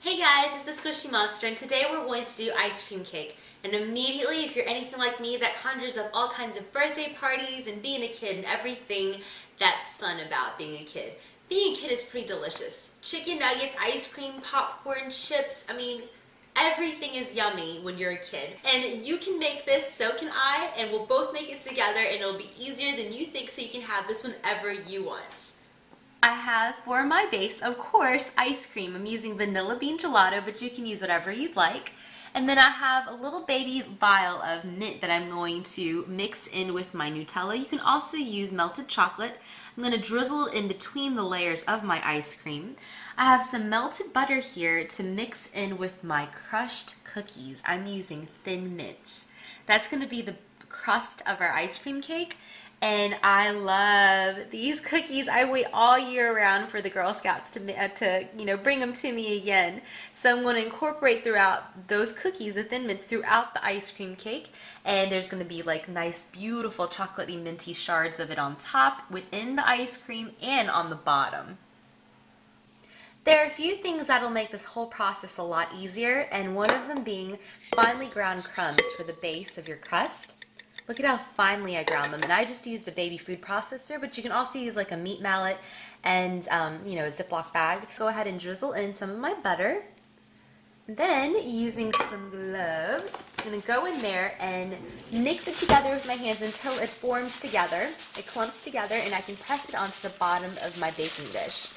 Hey guys, it's the Squishy Monster, and today we're going to do ice cream cake. And immediately, if you're anything like me, that conjures up all kinds of birthday parties and being a kid and everything that's fun about being a kid. Being a kid is pretty delicious. Chicken nuggets, ice cream, popcorn, chips, everything is yummy when you're a kid. And you can make this, so can I, and we'll both make it together, and it'll be easier than you think, so you can have this whenever you want. I have for my base, of course, ice cream. I'm using vanilla bean gelato, but you can use whatever you'd like. And then I have a little baby vial of mint that I'm going to mix in with my Nutella. You can also use melted chocolate. I'm going to drizzle it in between the layers of my ice cream. I have some melted butter here to mix in with my crushed cookies. I'm using Thin Mints. That's going to be the crust of our ice cream cake. And I love these cookies. I wait all year round for the Girl Scouts to bring them to me again. So I'm going to incorporate throughout those cookies, the Thin Mints, throughout the ice cream cake. And there's going to be like nice, beautiful chocolatey minty shards of it on top, within the ice cream, and on the bottom. There are a few things that'll make this whole process a lot easier, and one of them being finely ground crumbs for the base of your crust. Look at how finely I ground them, and I just used a baby food processor, but you can also use like a meat mallet and a Ziploc bag. Go ahead and drizzle in some of my butter. Then, using some gloves, I'm going to go in there and mix it together with my hands until it forms together, it clumps together, and I can press it onto the bottom of my baking dish.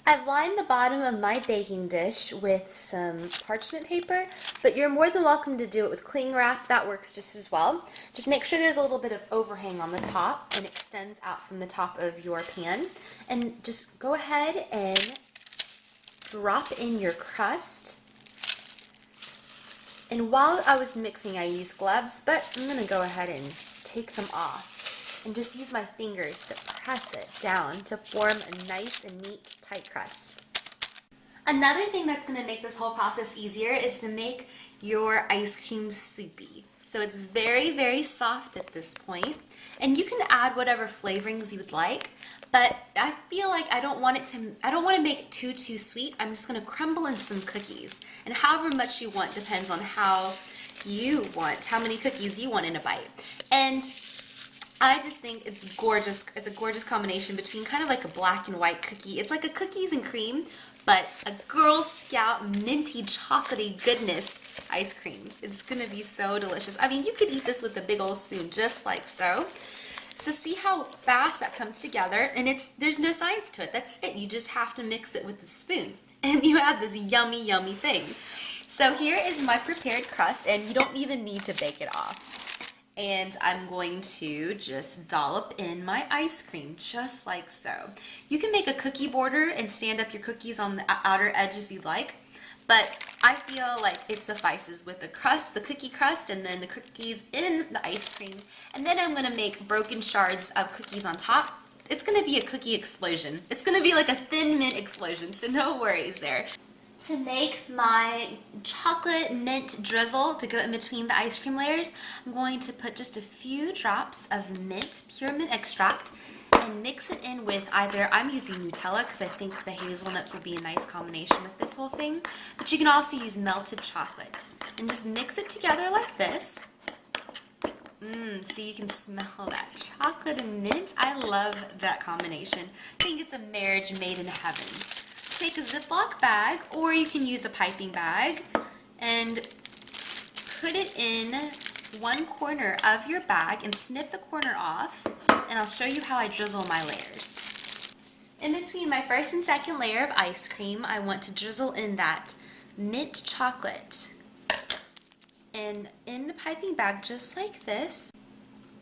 I've lined the bottom of my baking dish with some parchment paper, but you're more than welcome to do it with cling wrap. That works just as well. Just make sure there's a little bit of overhang on the top and extends out from the top of your pan. And just go ahead and drop in your crust. And while I was mixing, I used gloves, but I'm going to go ahead and take them off and just use my fingers to press it down to form a nice and neat, tight crust. Another thing that's going to make this whole process easier is to make your ice cream soupy. So it's very, very soft at this point, and you can add whatever flavorings you would like, but I feel like I don't want to make it too sweet. I'm just going to crumble in some cookies, and however much you want depends on how many cookies you want in a bite. And I just think it's gorgeous. It's a gorgeous combination between kind of like a black and white cookie. It's like a cookies and cream, but a Girl Scout minty chocolatey goodness ice cream. It's gonna be so delicious. I mean, you could eat this with a big old spoon just like so. So see how fast that comes together, and there's no science to it. That's it. You just have to mix it with a spoon, and you have this yummy, yummy thing. So here is my prepared crust, and you don't even need to bake it off. And I'm going to just dollop in my ice cream, just like so. You can make a cookie border and stand up your cookies on the outer edge if you like, but I feel like it suffices with the crust, the cookie crust, and then the cookies in the ice cream. And then I'm gonna make broken shards of cookies on top. It's gonna be a cookie explosion. It's gonna be like a Thin Mint explosion, so no worries there. To make my chocolate mint drizzle to go in between the ice cream layers, I'm going to put just a few drops of mint, pure mint extract, and mix it in with I'm using Nutella because I think the hazelnuts would be a nice combination with this whole thing, but you can also use melted chocolate. And just mix it together like this. So you can smell that chocolate and mint. I love that combination. I think it's a marriage made in heaven. Take a Ziploc bag, or you can use a piping bag, and put it in one corner of your bag and snip the corner off, and I'll show you how I drizzle my layers. In between my first and second layer of ice cream, I want to drizzle in that mint chocolate, and in the piping bag just like this.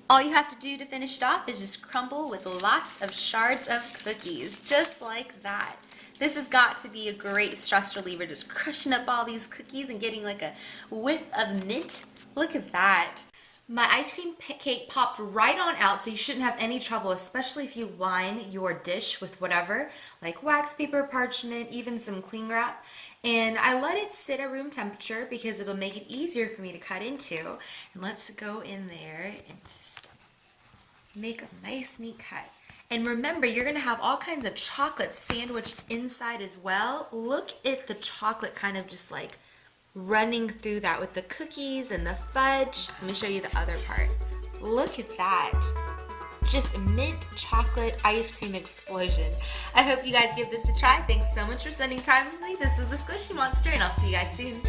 All you have to do to finish it off is just crumble with lots of shards of cookies, just like that. This has got to be a great stress reliever, just crushing up all these cookies and getting like a whiff of mint. Look at that. My ice cream cake popped right on out, so you shouldn't have any trouble, especially if you line your dish with whatever, like wax paper, parchment, even some cling wrap. And I let it sit at room temperature because it'll make it easier for me to cut into. And let's go in there and just make a nice, neat cut. And remember, you're going to have all kinds of chocolate sandwiched inside as well. Look at the chocolate kind of just like running through that with the cookies and the fudge. Let me show you the other part. Look at that. Just mint chocolate ice cream explosion. I hope you guys give this a try. Thanks so much for spending time with me. This is the Squishy Monster, and I'll see you guys soon.